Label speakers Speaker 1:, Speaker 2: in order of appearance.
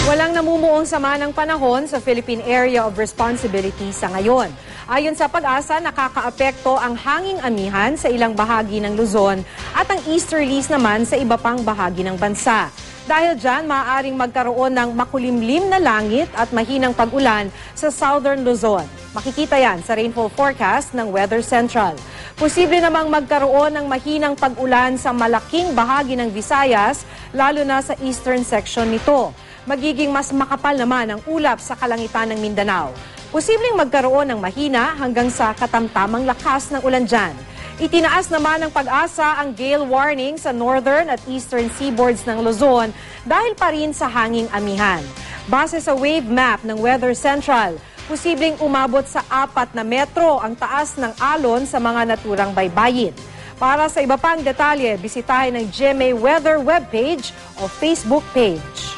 Speaker 1: Walang namumuong sama ng panahon sa Philippine Area of Responsibility sa ngayon. Ayon sa Pag-asa, nakakaapekto ang hanging amihan sa ilang bahagi ng Luzon at ang easterlies naman sa iba pang bahagi ng bansa. Dahil dyan, maaaring magkaroon ng makulimlim na langit at mahinang pag-ulan sa Southern Luzon. Makikita yan sa rainfall forecast ng Weather Central. Posible namang magkaroon ng mahinang pag-ulan sa malaking bahagi ng Visayas, lalo na sa eastern section nito. Magiging mas makapal naman ang ulap sa kalangitan ng Mindanao. Posibleng magkaroon ng mahina hanggang sa katamtamang lakas ng ulan dyan. Itinaas naman ng Pag-asa ang gale warning sa northern at eastern seaboards ng Luzon dahil pa rin sa hanging amihan. Base sa wave map ng Weather Central, posibleng umabot sa 4 na metro ang taas ng alon sa mga naturang baybayin. Para sa iba pang detalye, bisitahin ang GMA Weather webpage o Facebook page.